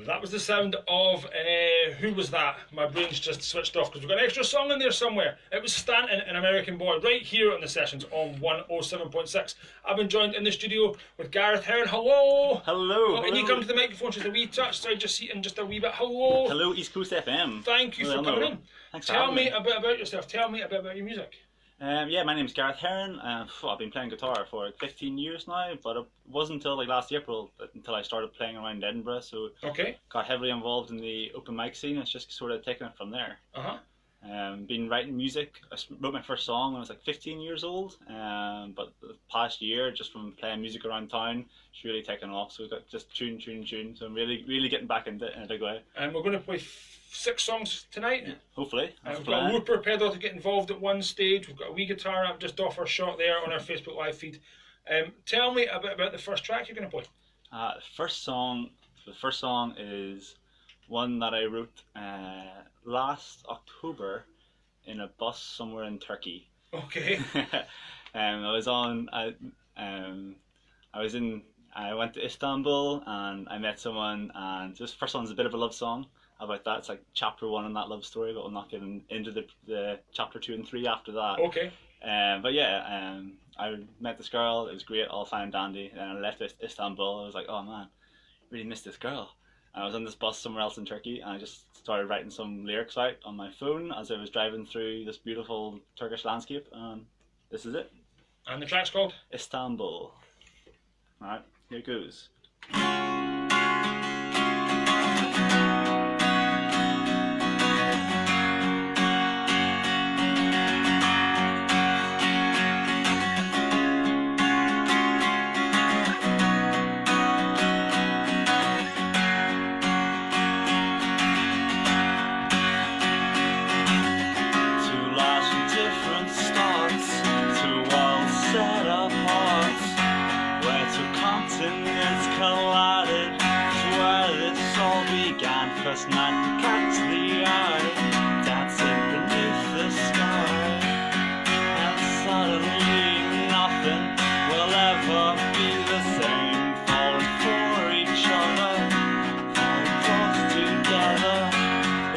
That was the sound of, who was that? My brain's just switched off because we've got an extra song in there somewhere. It was Stanton, an American Boy, right here on the sessions on 107.6. I've been joined in the studio with Gareth Heron. Hello! Hello! Oh, and you come to the microphone just a wee touch, sorry, just seating just a wee bit. Hello! Hello, East Coast FM. Thank you for coming in. Thanks Tell for me having a bit about yourself. Tell me a bit about your music. Yeah, my name's Gareth Heron. I've been playing guitar for like 15 years now, but it wasn't until like last April until I started playing around Edinburgh. So Okay. got heavily involved in the open mic scene. It's just sort of taken it from there. Been writing music. I wrote my first song when I was like 15 years old. But the past year, just from playing music around town, it's really taken off. So we've got just tune. So I'm really getting back into it in a big way. And we're going to play 6 songs tonight. Yeah, hopefully. We've got a whooper pedal to get involved at one stage. We've got a wee guitar amp just off our shot there on our Facebook live feed. Tell me a bit about the first track you're going to play. The first song is one that I wrote last October in a bus somewhere in Turkey. Okay. I went to Istanbul and I met someone, and this first one's a bit of a love song about that. It's like chapter 1 in that love story, but we'll not get into the chapter 2 and 3 after that. Okay. But yeah, I met this girl. It was great, all fine and dandy. And I left Istanbul. I was like, oh man, really missed this girl. And I was on this bus somewhere else in Turkey, and I just started writing some lyrics out on my phone as I was driving through this beautiful Turkish landscape. And this is it. And the track's called Istanbul. All right, here it goes. Collided to where this all began. First night to catch the eye, dancing beneath the sky. And suddenly nothing will ever be the same. Falling for each other, falling close together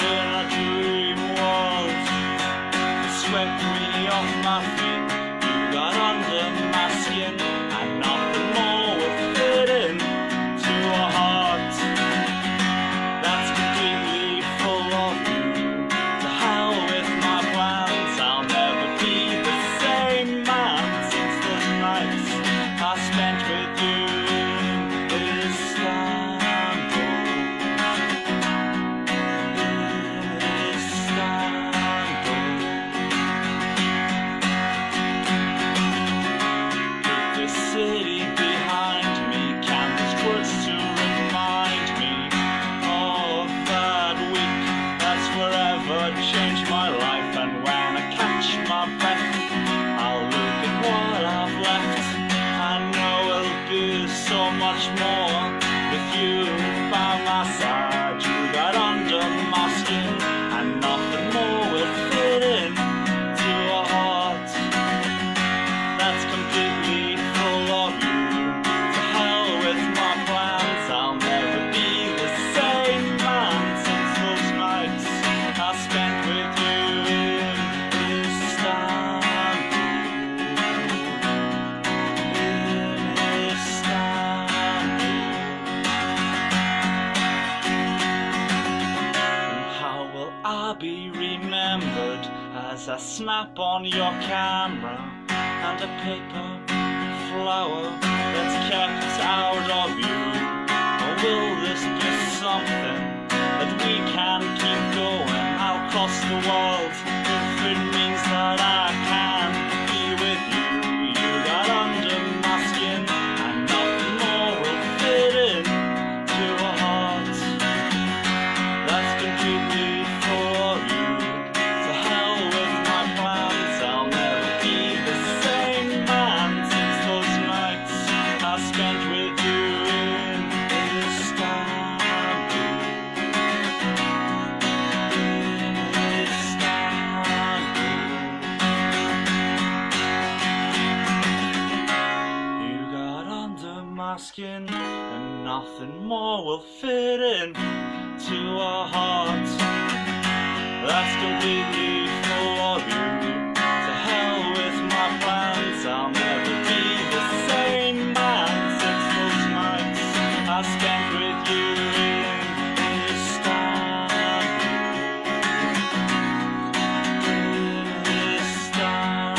in a dream world. It swept me off my feet. You got under my skin, and nothing more will fit in. Change my life, and when I catch my breath, I'll look at what I've left. I know it'll be so much more with you by my side. You got under my skin, and nothing more will fit in to a heart that's completely full of you. To hell with my plans, I'll never be the same man since those nights I spent with you in Istanbul. And how will I be remembered as I snap on your camera and a paper flower that's kept out of you? Or will this be something that we can keep going? I'll cross the world if it means that I can be with you. You got under my skin, and nothing more will fit in to a heart that's completely full of you. To hell with my plans, I'll never be the same man since those nights I spent with you in Istanbul. Skin, and nothing more will fit in to a heart that's completely full of you. To hell with my plans, I'll never be the same man since those nights I spent with you in Istanbul. In Istanbul.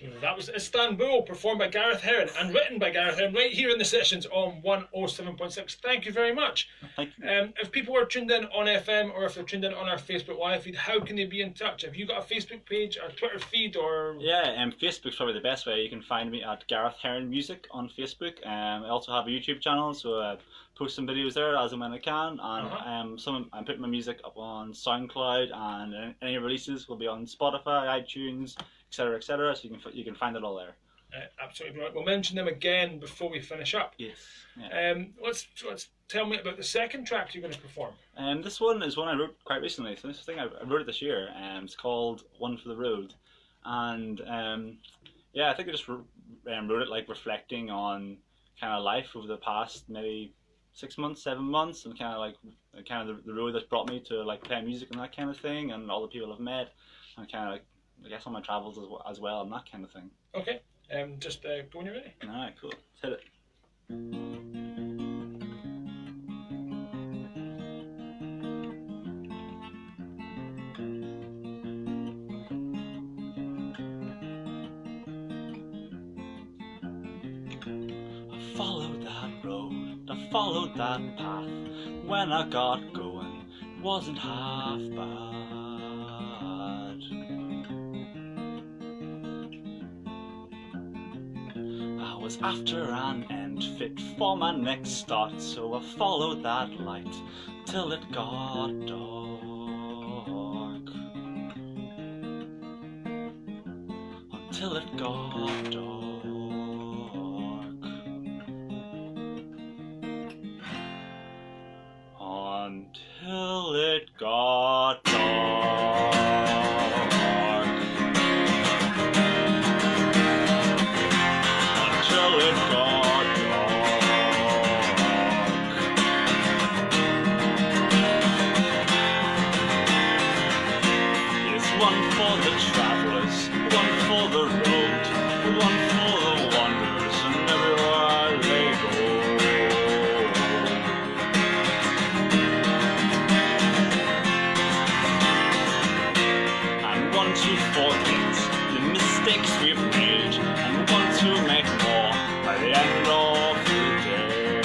In That was Istanbul, performed by Gareth Heron and written by Gareth Heron right here in the sessions on 107.6. Thank you very much. Thank you. If people are tuned in on FM or if they're tuned in on our Facebook live feed, how can they be in touch? Have you got a Facebook page or Twitter feed or? Yeah, Facebook's probably the best way. You can find me at Gareth Heron Music on Facebook. I also have a YouTube channel, so I post some videos there as and when I can. And I'm putting my music up on SoundCloud, and any releases will be on Spotify, iTunes, etc., etc. So you can find it all there. Absolutely right. We'll mention them again before we finish up. Yes. Yeah. Let's tell me about the second track you're going to perform. This one is one I wrote quite recently. So this thing I wrote it this year. It's called "One for the Road," and yeah, I think I just wrote it like reflecting on kind of life over the past maybe 6 months, 7 months, and kind of the road that's brought me to like play music and that kind of thing, and all the people I've met, and kind of like I guess on my travels as well, and that kind of thing. Okay. Just go when you're ready. Alright, cool. Let's hit it. I followed that road, I followed that path. When I got going, it wasn't half bad. I was after an end fit for my next start, so I followed that light till it got dark. Until it got dark. Until it got dark. Until it got dark. It's one for the travelers, one for the road, one for the wanderers, and everywhere they go. And one to forget the mistakes we've made, and one to make more by the end of the day.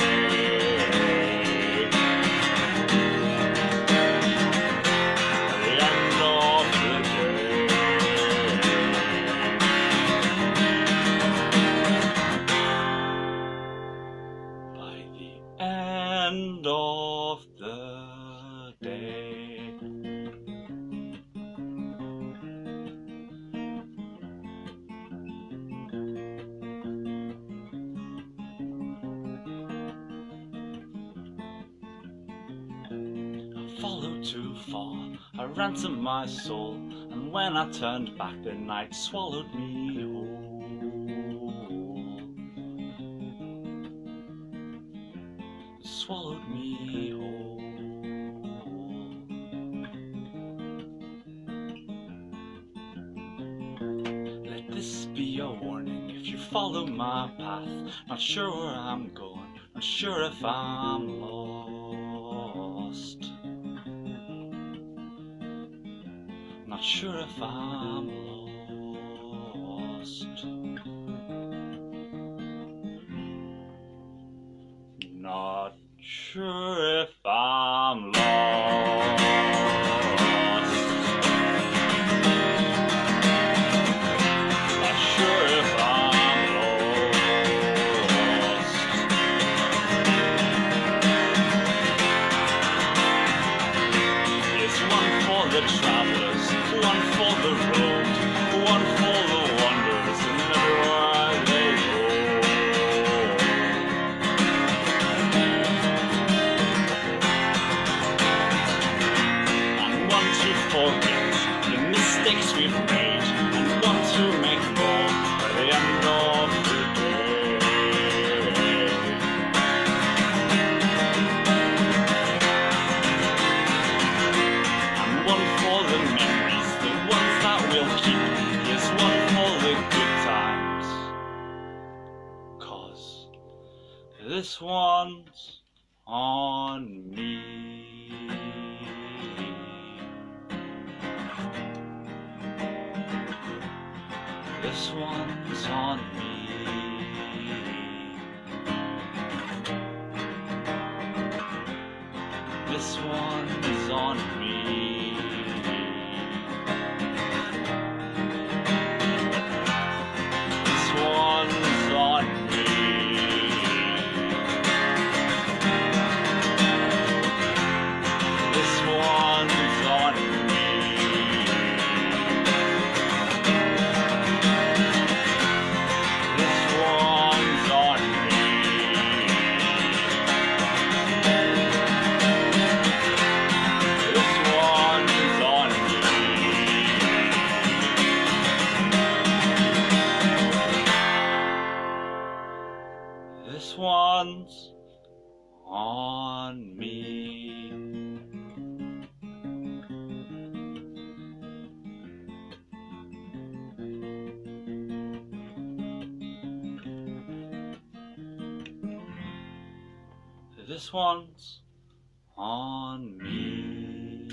By the end of the day. By the end of the day. I followed too far, I ransomed my soul, and when I turned back the night swallowed me whole. Swallowed me whole. Let this be a warning if you follow my path. Not sure where I'm going, not sure if I'm lost. Not sure if I'm lost. Not sure if I'm lost. Not sure if I'm lost. It's one for the travelers, This one's on me. This one's on me. This one's on me. This one's on me. This one's on me. This one's on me. This one's on me. This one's on me. This one's on me.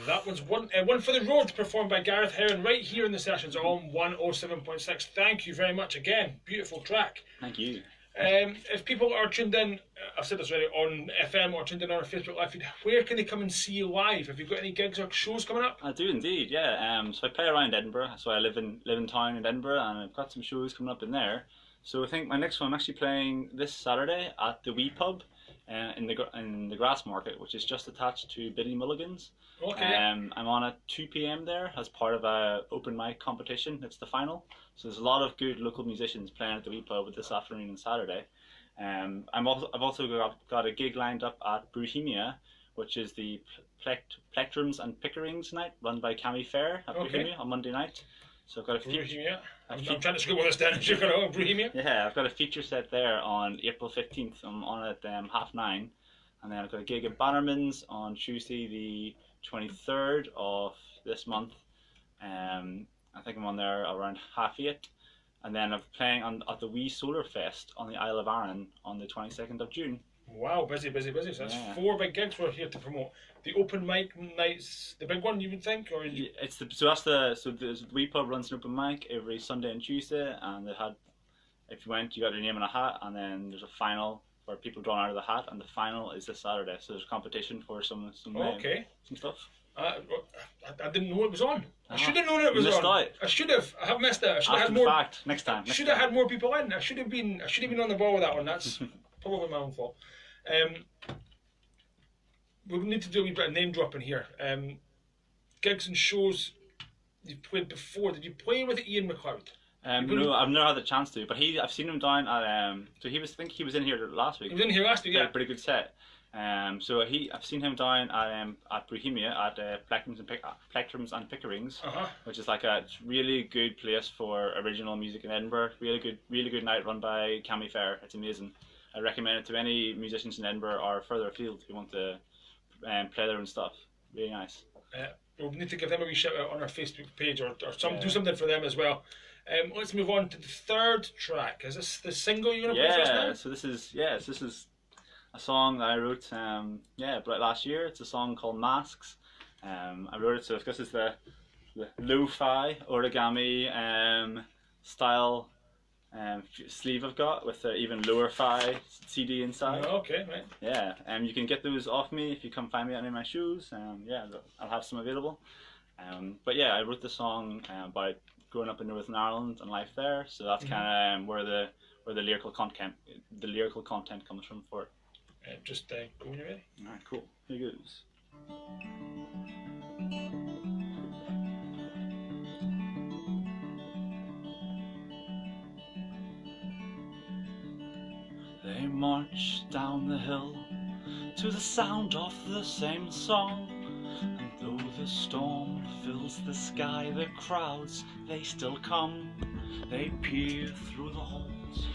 That was one for the road, performed by Gareth Heron right here in the sessions on 107.6. Thank you very much again. Beautiful track. Thank you. If people are tuned in, I've said this already, on FM or tuned in on our Facebook live feed, where can they come and see you live? Have you got any gigs or shows coming up? I do indeed, yeah. So I play around Edinburgh. So I live in town in Edinburgh, and I've got some shows coming up in there. So I think my next one I'm actually playing this Saturday at the Wee Pub in the Grass Market, which is just attached to Biddy Mulligan's. Okay. I'm on at 2 p.m. there as part of a open mic competition. It's the final. So there's a lot of good local musicians playing at the Wee Pub this afternoon and Saturday. I've also got a gig lined up at Bohemia, which is the Plectrums and Pickerings night run by Cami Fair at Bohemia on Monday night. So I've got a Bohemia. I'm trying to scribble this down. You're going to Bohemia? Yeah, I've got a feature set there on April 15th. I'm on at 9:30. And then I've got a gig at Bannerman's on Tuesday the 23rd of this month. I think I'm on there around 8:30. And then I'm playing at the Wee Solar Fest on the Isle of Arran on the 22nd of June. Wow, busy. So that's 4 big gigs we're here to promote. The open mic night's the big one, you would think, or the Wee Pub runs an open mic every Sunday and Tuesday, and if you went, you got your name in a hat, and then there's a final where people drawn out of the hat, and the final is this Saturday. So there's a competition for some stuff. I didn't know it was on. I should have known it was on. Out. I should have. I have missed it. I should have After had more. Fact, next time. Should have had more people in. I should have been on the ball with that one. That's probably my own fault. We need to do a wee bit of name dropping here. Gigs and shows you've played before. Did you play with Ian McLeod? No, I've never had the chance to. But I've seen him down at so I think he was in here last week. He was in here last week. He Yeah, had a pretty good set. So I've seen him down at Bohemia at Plectrums and Pickerings, which is like a really good place for original music in Edinburgh. Really good night run by Cami Fair. It's amazing. I recommend it to any musicians in Edinburgh or further afield who want to play their own stuff. Really nice. We'll need to give them a wee shout out on our Facebook page or do something for them as well. Let's move on to the third track. Is this the single you're going to play for us now? So this is a song that I wrote about last year. It's a song called Masks. I wrote it so this is the lo-fi origami style sleeve I've got with the even lower fi CD inside. Oh, okay, right. Yeah, you can get those off me if you come find me at any of my shows. I'll have some available. But yeah, I wrote the song about growing up in Northern Ireland and life there. So that's kind of where the lyrical content comes from for it. Just go when you're ready. Alright, cool. Here goes. They march down the hill to the sound of the same song, and though the storm fills the sky, the crowds, they still come. They peer through the holes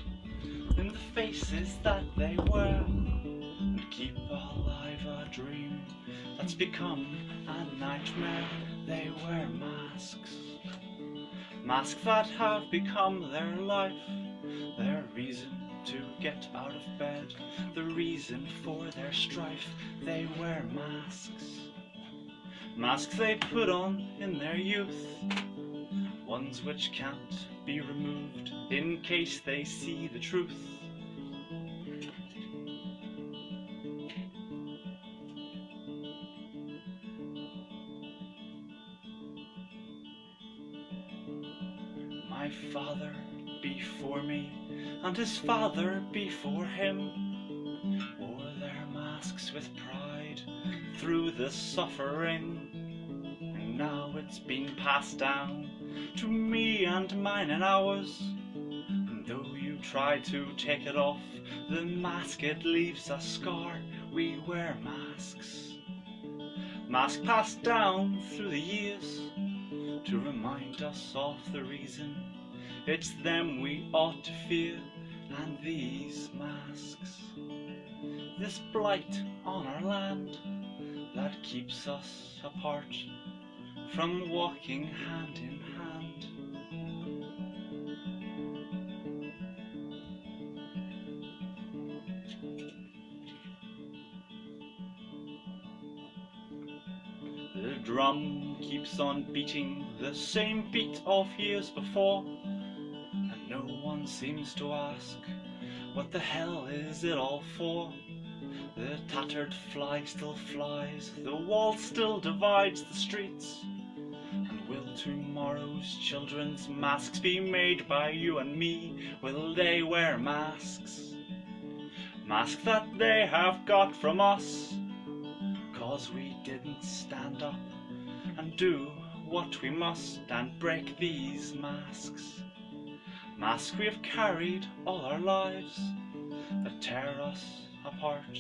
in the faces that they wear, and keep alive a dream that's become a nightmare. They wear masks Masks that have become their life, their reason to get out of bed, the reason for their strife. They wear masks. Masks they put on in their youth, ones which can't be removed in case they see the truth. My father before me, and his father before him, wore their masks with pride through the suffering. And now it's been passed down to me and mine and ours. And though you try to take it off, the mask it leaves a scar. We wear masks. Masks passed down through the years to remind us of the reason. It's them we ought to fear, and these masks. This blight on our land that keeps us apart from walking hand in hand. The drum keeps on beating the same beat of years before, and no one seems to ask, what the hell is it all for? The tattered flag still flies, the wall still divides the streets. And will tomorrow's children's masks be made by you and me? Will they wear masks? Masks that they have got from us, 'cause we didn't stand up and do what we must and break these masks. Masks we have carried all our lives that tear us apart,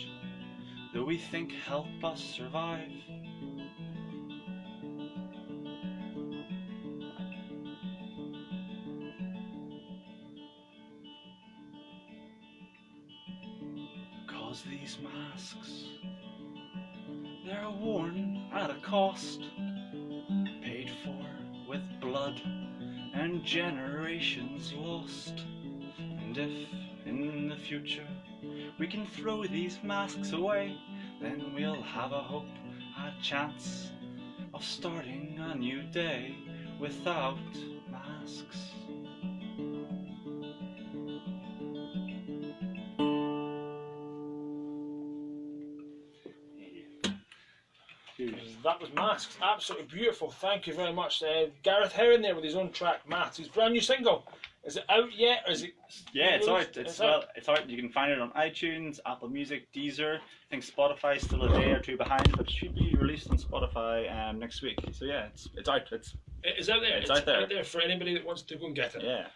though we think help us survive. Cause these masks, they're worn at a cost, paid for with blood and generations lost. And if in the future we can throw these masks away, then we'll have a hope, a chance of starting a new day without masks. That was Masks. Absolutely beautiful. Thank you very much. Gareth Heron there with his own track, Maths. His brand new single. Is it out yet? Or is it? Yeah, it's out. It's out. You can find it on iTunes, Apple Music, Deezer. I think Spotify's still a day or two behind, but it should be released on Spotify next week. So yeah, it's out. It's out there. It's out there. Out there for anybody that wants to go and get it. Yeah.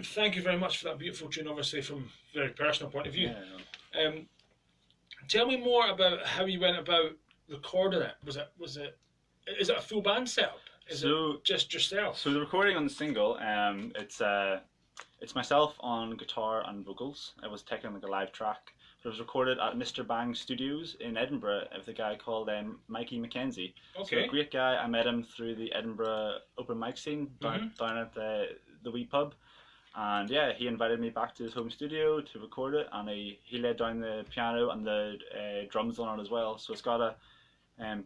Thank you very much for that beautiful tune. Obviously, from a very personal point of view. Yeah. Tell me more about how you went about recording it. Is it a full band setup? Is it just yourself? So the recording on the single, it's myself on guitar and vocals. It was taken like a live track. It was recorded at Mr. Bang Studios in Edinburgh with a guy called Mikey McKenzie. Okay. So a great guy. I met him through the Edinburgh open mic scene down at the wee pub. And yeah, he invited me back to his home studio to record it, and he laid down the piano and the drums on it as well. So it's got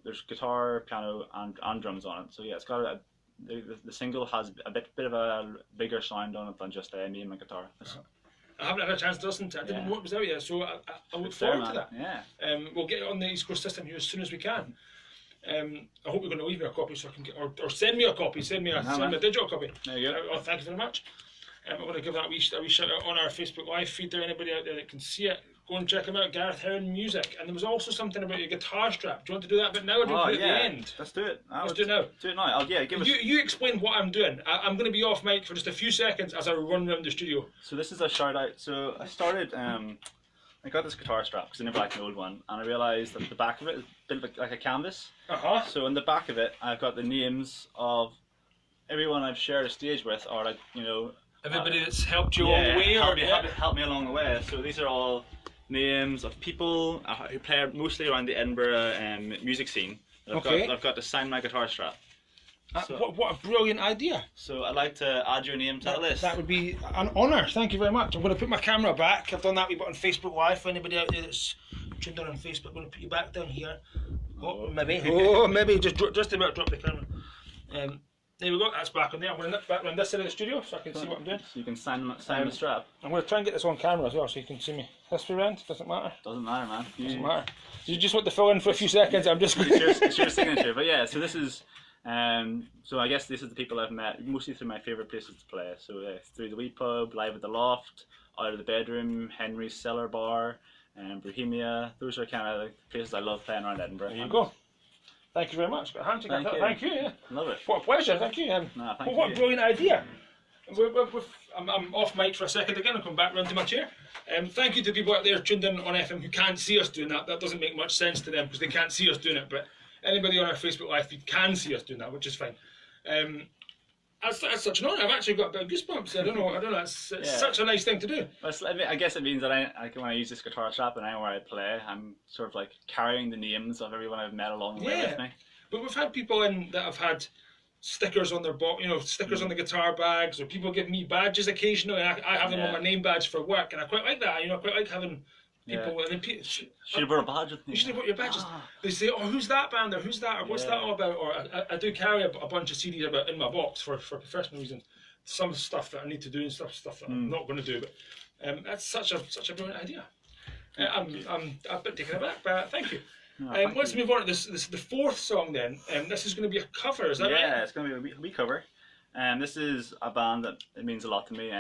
there's guitar, piano, and drums on it. So yeah, it's got the single has a bit of a bigger sound on it than just me and my guitar. I haven't had a chance to listen to it. I didn't know it was out yet, so I look It's forward there, to that. Yeah. We'll get it on the East Coast system here as soon as we can. I hope you're going to leave me a copy so I can get, or send me a copy. Send me a digital copy. There you go. Oh, thank you very much. I want to give that a wee shout out on our Facebook Live feed there. Anybody out there that can see it, go and check him out, Gareth Heron Music. And there was also something about your guitar strap. Do you want to do that bit now or do you want to do it at the end? Let's do it. Let's do it now. Do it now. You explain what I'm doing. I'm going to be off mic for just a few seconds as I run around the studio. So this is a shout out. So I started, I got this guitar strap because I never liked an old one, and I realised that the back of it is a bit like a canvas. So on the back of it, I've got the names of everyone I've shared a stage with, or like, you know, everybody that's helped you along the way, helped me along the way. So these are all names of people who play mostly around the Edinburgh music scene. I've got to sign my guitar strap. What a brilliant idea. So I'd like to add your name to the list. That would be an honour. Thank you very much. I'm going to put my camera back. I've done that wee bit on Facebook Live. For anybody out there that's tuned in on Facebook, I'm going to put you back down here. Oh, maybe. Oh, maybe. Just about drop the camera. There we go. That's back on there. I'm going to nip back around this side of the studio so I can see what I'm doing. So you can sign the strap. I'm going to try and get this on camera as well so you can see me. This way round. Doesn't matter. Doesn't matter, man. Doesn't matter. You just want to fill in for a few seconds. I'm just. It's your signature. But yeah, so this is. So I guess this is the people I've met mostly through my favourite places to play. So through the Wee Pub, Live at the Loft, Out of the Bedroom, Henry's Cellar Bar, and Bohemia. Those are kind of the places I love playing around Edinburgh. There you go. Thank you very much. Got a handshake. Thank you. Yeah. Love it. What a pleasure. Thank you. What a brilliant idea. I'm off mic for a second again. I'll come back round to my chair. Thank you to people out there tuned in on FM who can't see us doing that. That doesn't make much sense to them because they can't see us doing it. But anybody on our Facebook Live feed can see us doing that, which is fine. That's such an honour. I've actually got a bit of goosebumps. I don't know. It's such a nice thing to do. I guess it means that when I use this guitar strap and where I play, I'm sort of like carrying the names of everyone I've met along the way with me. But we've had people in that have had stickers on their stickers on the guitar bags, or people give me badges occasionally. I have them on my name badge for work, and I quite like that. I quite like having people. And then should have brought a badge with me. You should have brought your badges. They say, "Oh, who's that band? Or who's that? Or what's that all about?" Or I do carry a bunch of CDs about in my box for professional reasons. Some stuff that I need to do and stuff that I'm not going to do. But that's such a brilliant idea. I'm a bit taken aback, but thank you. Let's move on to this. This is the fourth song then. This is going to be a cover, is that right? Yeah, it's going to be a wee cover. This is a band that it means a lot to me.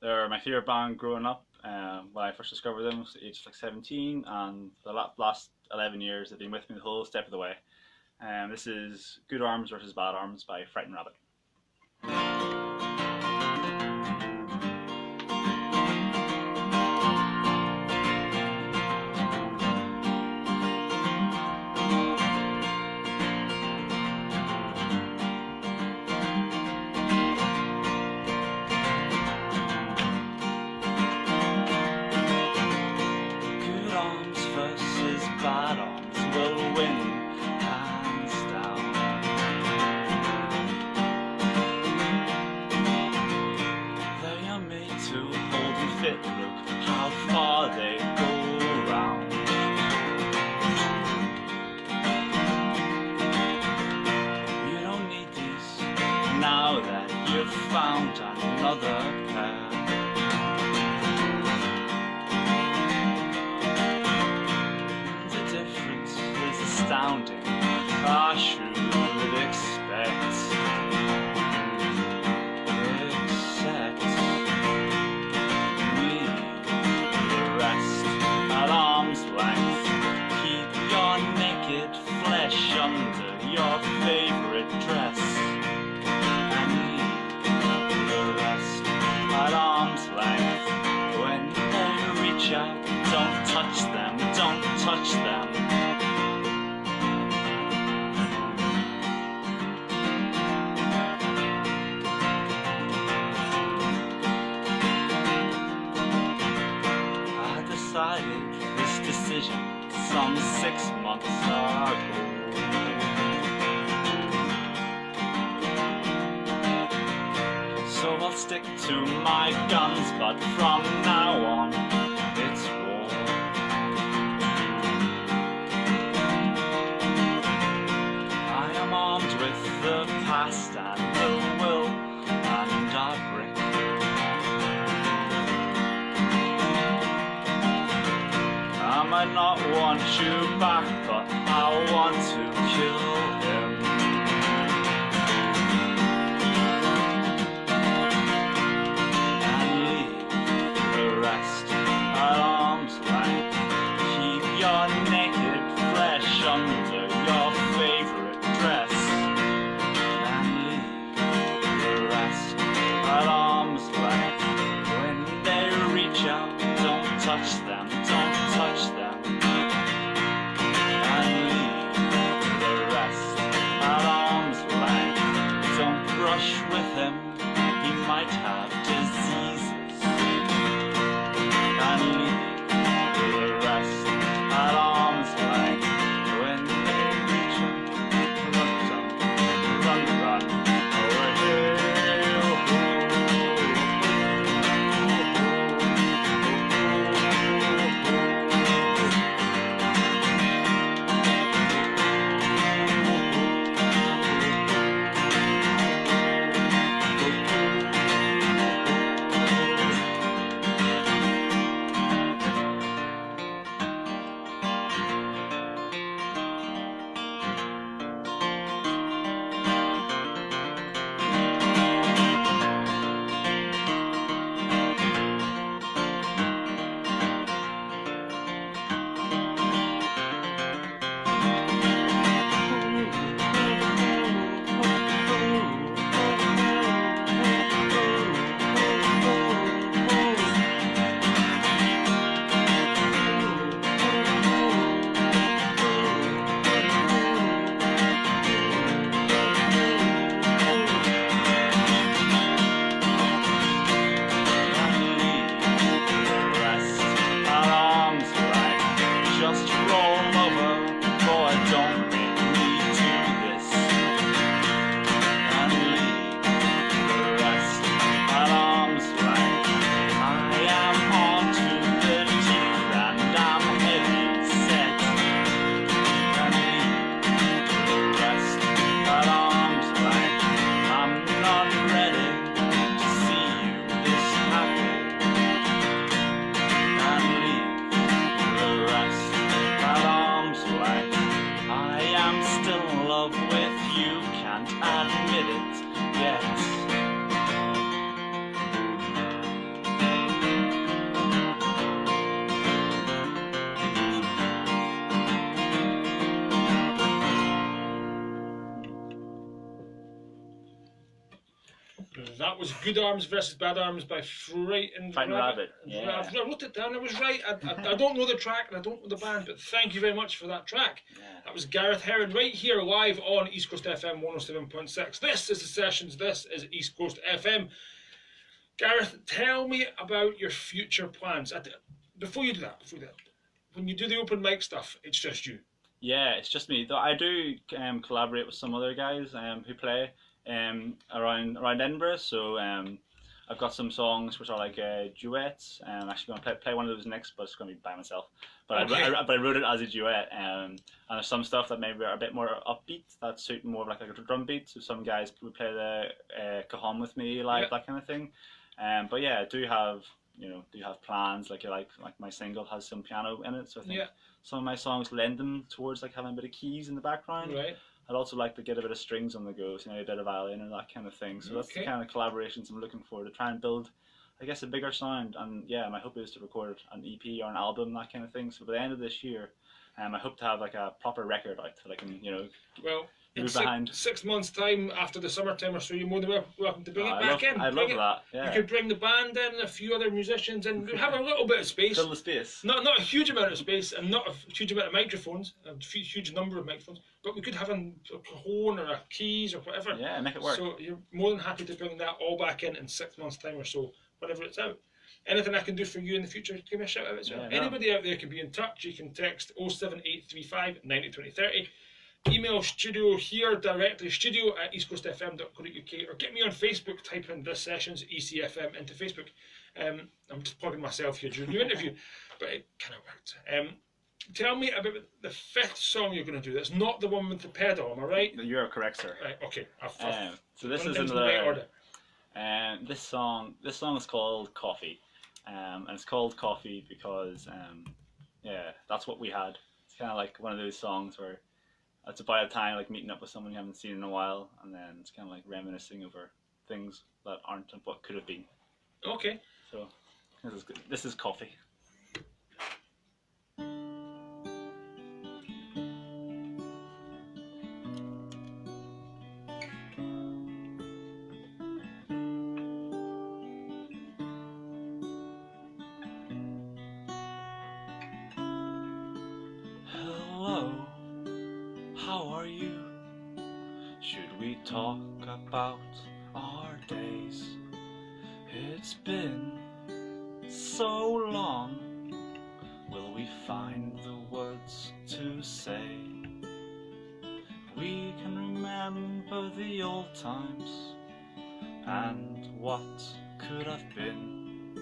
They're my favourite band growing up. When I first discovered them, I was aged like 17, and the last 11 years they've been with me the whole step of the way. This is Good Arms versus Bad Arms by Frightened Rabbit. Bad arms will win, hands down. They are made to hold and fit, look how far they go round. You don't need these now that you've found another pair. Astounding, I should expect. Except me, the rest at arm's length. Keep your naked flesh under your favourite dress. And leave the rest at arm's length. When they reach out, don't touch them, don't touch them. This decision some 6 months ago. So I'll stick to my guns, but from now on it's war. I am armed with the past and the will and a brick. I might not want you back, but I want to kill him. And leave the rest at arm's length. Keep your naked flesh under your favourite dress. And leave the rest at arm's length. When they reach out, don't touch them, don't touch them. And leave the rest at arm's length. Don't brush with him, he might have diseases. And leave the rest at arm's length. When they reach out, That was Good Arms versus Bad Arms by Frightened Rabbit. Yeah. I wrote it down. I was right. I don't know the track and I don't know the band, but thank you very much for that track. Yeah. That was Gareth Heron right here live on East Coast FM 107.6. This is the Sessions. This is East Coast FM. Gareth, tell me about your future plans. Before you do that, when you do the open mic stuff, it's just you. Yeah, it's just me. Though I do collaborate with some other guys who play around Edinburgh. So I've got some songs which are like duets. I'm actually going to play one of those next, but it's going to be by myself. But Okay. I wrote it as a duet. And there's some stuff that maybe are a bit more upbeat, that suit more of like a drum beat. So some guys would play the cajon with me, like that kind of thing. But yeah, I do have plans. Like my single has some piano in it, so I think some of my songs lend them towards like having a bit of keys in the background. Right. I'd also like to get a bit of strings on the go, so, a bit of violin and that kind of thing. So that's the kind of collaborations I'm looking for, to try and build, I guess, a bigger sound. And yeah, my hope is to record an EP or an album, that kind of thing. So by the end of this year, I hope to have like a proper record out that I can, well, in behind. 6 months' time, after the summertime or so, you're more than welcome to bring it back in. I'd love that. Yeah. You could bring the band in, a few other musicians, and have a little bit of space. Fill the space. Not a huge amount of space, and not a huge amount of microphones, a huge number of microphones, but we could have a horn or a keys or whatever. Yeah, make it work. So you're more than happy to bring that all back in 6 months' time or so, whenever it's out. Anything I can do for you in the future, give me a shout out as well. Anybody out there can be in touch. You can text 07835 90 20 30. Email studio here directly, studio@eastcoastfm.co.uk, or get me on Facebook, type in This Sessions ECFM into Facebook. I'm just plugging myself here during your interview, but it kind of worked. Tell me about the fifth song you're going to do. That's not the one with the pedal, am I right? You're correct, sir. Right, okay. So this is in the right order. This song is called Coffee, and it's called Coffee because that's what we had. It's kind of like one of those songs where it's about a time like meeting up with someone you haven't seen in a while, and then it's kind of like reminiscing over things that aren't and what could have been. Okay. So this is good. This is Coffee. Hello. How are you? Should we talk about our days? It's been so long. Will we find the words to say? We can remember the old times and what could have been.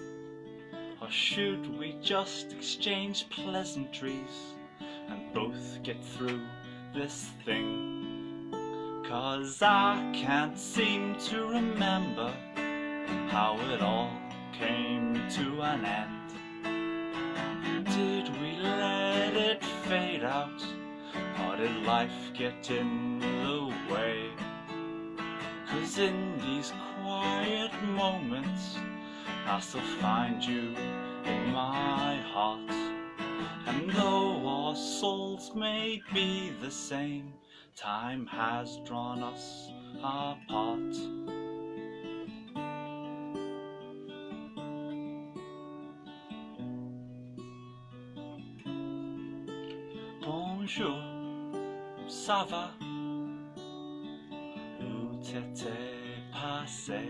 Or should we just exchange pleasantries and both get through this thing? 'Cause I can't seem to remember how it all came to an end. Did we let it fade out, or did life get in the way? 'Cause in these quiet moments I still find you in my heart. And though our souls may be the same, time has drawn us apart. Bonjour, ça va? Où t'étais passé?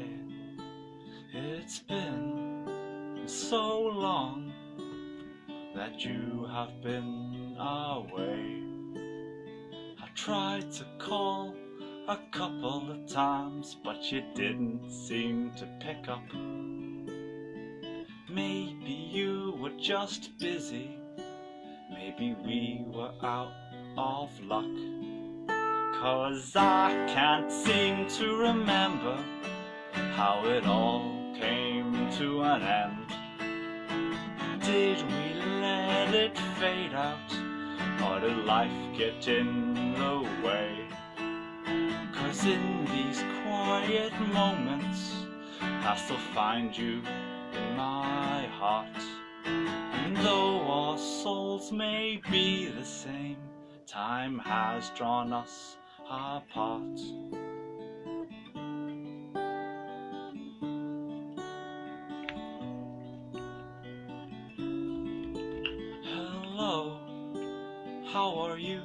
It's been so long that you have been away. I tried to call a couple of times, but you didn't seem to pick up. Maybe you were just busy, maybe we were out of luck. 'Cause I can't seem to remember how it all came to an end. Did we let it fade out, or did life get in the way? 'Cause in these quiet moments I still find you in my heart. And though our souls may be the same, time has drawn us apart. how are you?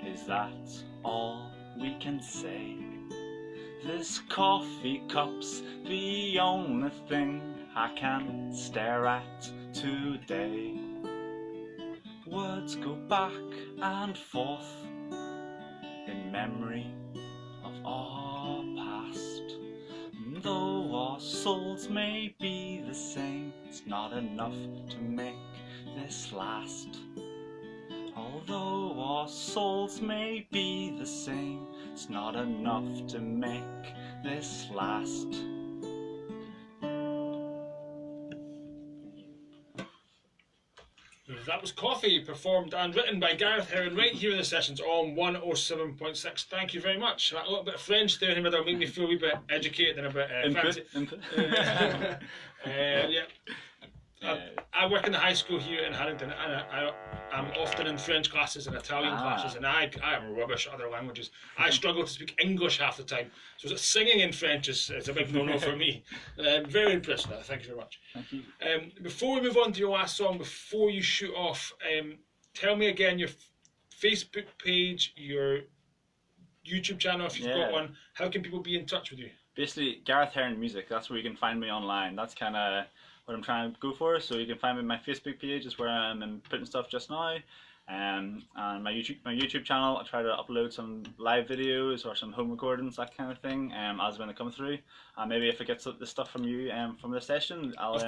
Is that all we can say? This coffee cup's the only thing I can stare at today. Words go back and forth in memory of our past. And though our souls may be the same, it's not enough to make this last. Although our souls may be the same, it's not enough to make this last. That was Coffee, performed and written by Gareth Heron right here in the sessions on 107.6. Thank you very much. That little bit of French there in the middle made me feel a wee bit educated and a bit fancy. Input. Yeah. I work in the high school here in Harrington, and I'm often in French classes and Italian classes, and I am rubbish at other languages. I struggle to speak English half the time, so singing in French is a big no-no for me. Very impressed with that. Thank you very much. Thank you. Before we move on to your last song, before you shoot off, tell me again your Facebook page, your YouTube channel if you've got one. How can people be in touch with you? Basically, Gareth Heron Music. That's where you can find me online. That's kind of what I'm trying to go for. So you can find me on my Facebook page, is where I'm putting stuff just now, and my YouTube channel. I try to upload some live videos or some home recordings, that kind of thing, as when they come through. And maybe if I get the stuff from you from the session, I'll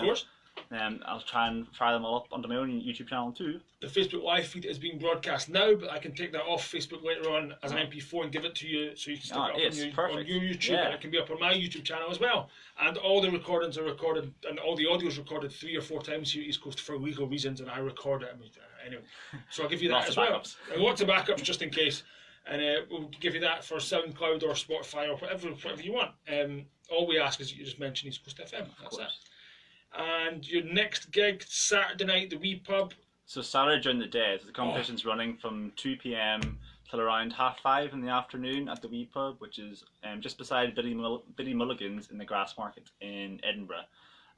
try and fire them all up onto my own YouTube channel too. The Facebook live feed is being broadcast now, but I can take that off Facebook later on as an MP4 and give it to you, so you can stick it up on your YouTube, and it can be up on my YouTube channel as well. And all the recordings are recorded, and all the audio is recorded 3 or 4 times here at East Coast for legal reasons, and I record it. Anyway, so I'll give you that as well. Lots of backups just in case, and we'll give you that for SoundCloud or Spotify or whatever you want. All we ask is that you just mention East Coast FM. That's it. And your next gig, Saturday night, the Wee Pub. So Saturday during the day, so the competition's running from 2 p.m. till around 5:30 in the afternoon at the Wee Pub, which is just beside Biddy Mulligan's in the Grassmarket in Edinburgh.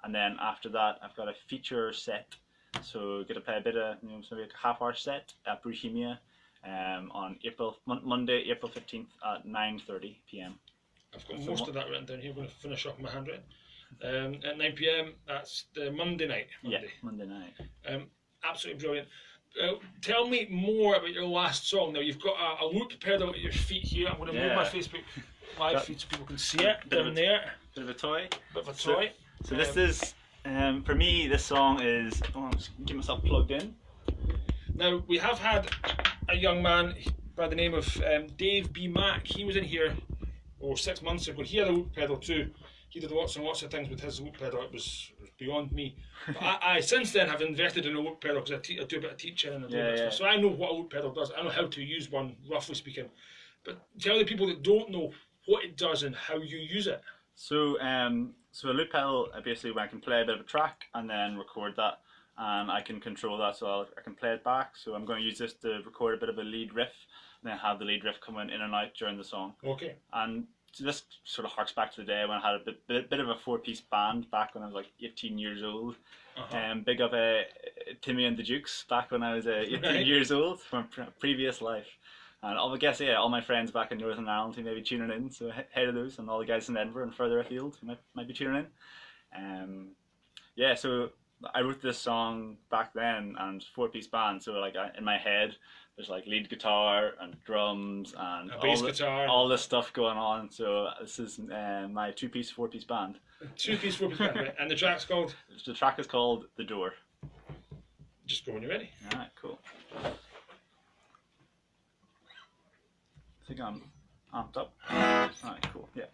And then after that, I've got a feature set, so get to play a bit of, maybe a half-hour set at Bohemia on Monday, April 15th at 9:30 p.m. I've got most of that written down here. I'm going to finish off my handwriting. At 9 p.m, that's the Monday night. Monday night. Absolutely brilliant. Tell me more about your last song. Now, you've got a loop pedal at your feet here. I'm going to move my Facebook live feed so people can see it down there. Bit of a toy. Bit of a toy. So this is, for me, this song is, I'll just get myself plugged in. Now, we have had a young man by the name of Dave B. Mack. He was in here 6 months ago. He had a loop pedal too. He did lots and lots of things with his loop pedal. It was beyond me. But I since then have invested in a loop pedal because I do a bit of teaching and stuff. So I know what a loop pedal does. I know how to use one, roughly speaking. But tell the people that don't know what it does and how you use it. So so a loop pedal, basically, when I can play a bit of a track and then record that, and I can control that, so I can play it back. So I'm going to use this to record a bit of a lead riff, and then have the lead riff coming in and out during the song. Okay. And so this sort of harks back to the day when I had a bit of a 4-piece band back when I was like 18 years old. Big up Timmy and the Dukes back when I was 18 years old from a previous life. And I guess, all my friends back in Northern Ireland who may be tuning in, so hey to those, and all the guys in Edinburgh and further afield who might be tuning in. So I wrote this song back then, and 4-piece band, so like in my head there's like lead guitar and drums and all this stuff going on. So this is my 4-piece band. 2-piece 4-piece band, right? And the track's called? The track is called The Door. Just go when you're ready. Alright, cool. I think I'm amped up. Alright, cool, yeah.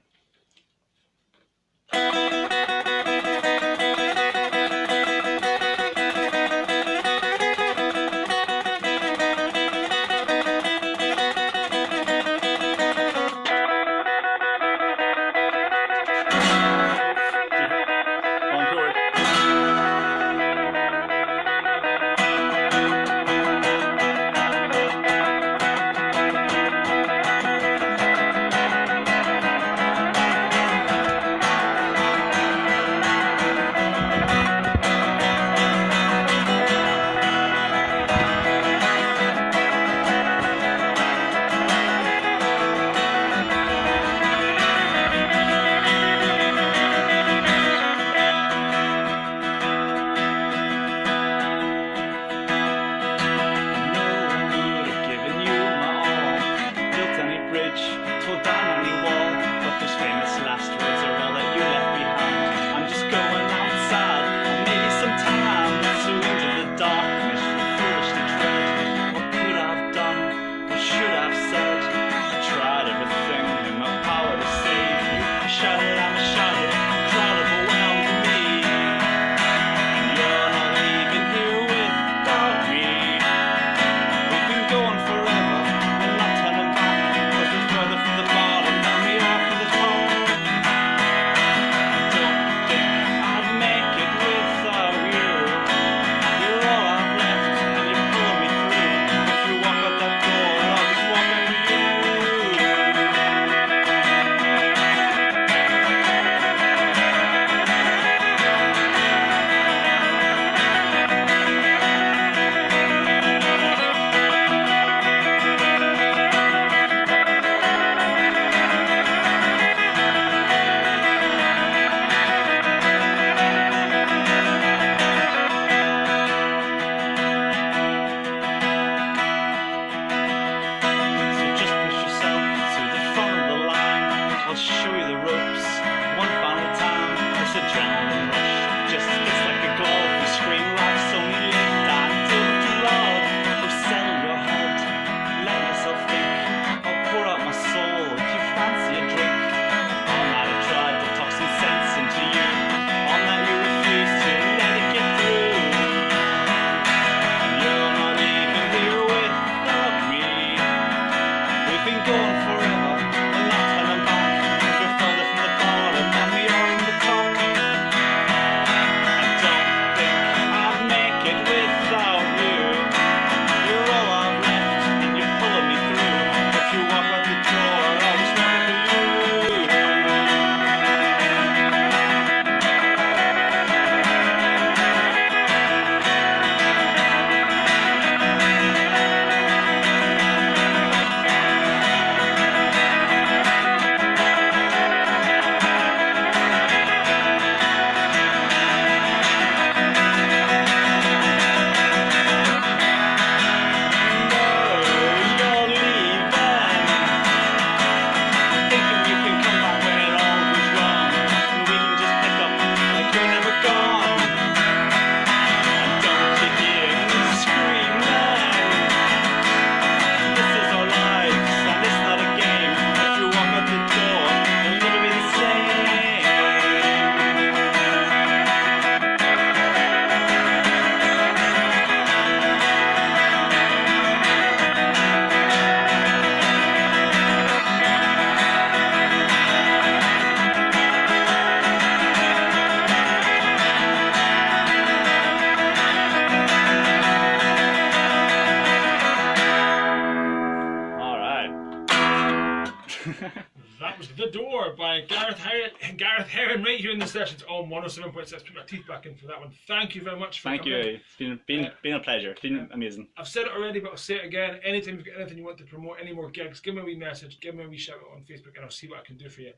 Door by Gareth Heron right here in the sessions on 107.6. Put my teeth back in for that one. Thank you very much for Thank coming. you. It's been a pleasure. It's been amazing. I've said it already, but I'll say it again. Anytime you've got anything you want to promote, any more gigs, give me a wee message, give me a wee shout out on Facebook, and I'll see what I can do for you.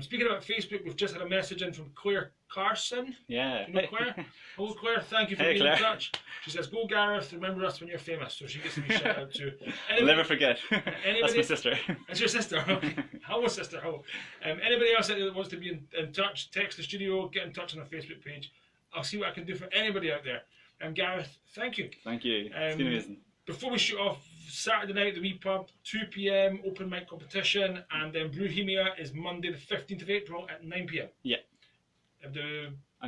Speaking about Facebook, we've just had a message in from Claire Carson. Yeah. You know Claire? Hello Claire, thank you for being Claire. in touch. She says, "Go Gareth, remember us when you're famous." So she gets a wee shout out to. I'll never forget. That's my sister. That's your sister. Okay. Hello sister. Hello. Anybody else out there that wants to be in touch, text the studio, get in touch on our Facebook page. I'll see what I can do for anybody out there. Gareth, thank you. Thank you. It's been amazing. Before we shoot off, Saturday night, the Wee Pub, 2 p.m, open mic competition, and then Brewhemia is Monday the 15th of April at 9 p.m. Yeah. And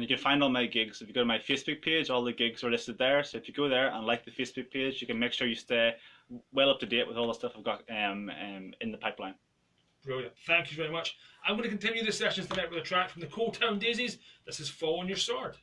you can find all my gigs. If you go to my Facebook page, all the gigs are listed there. So if you go there and like the Facebook page, you can make sure you stay well up to date with all the stuff I've got in the pipeline. Brilliant. Thank you very much. I'm going to continue the sessions tonight with a track from the Coal Town Daisies. This is Fall on Your Sword.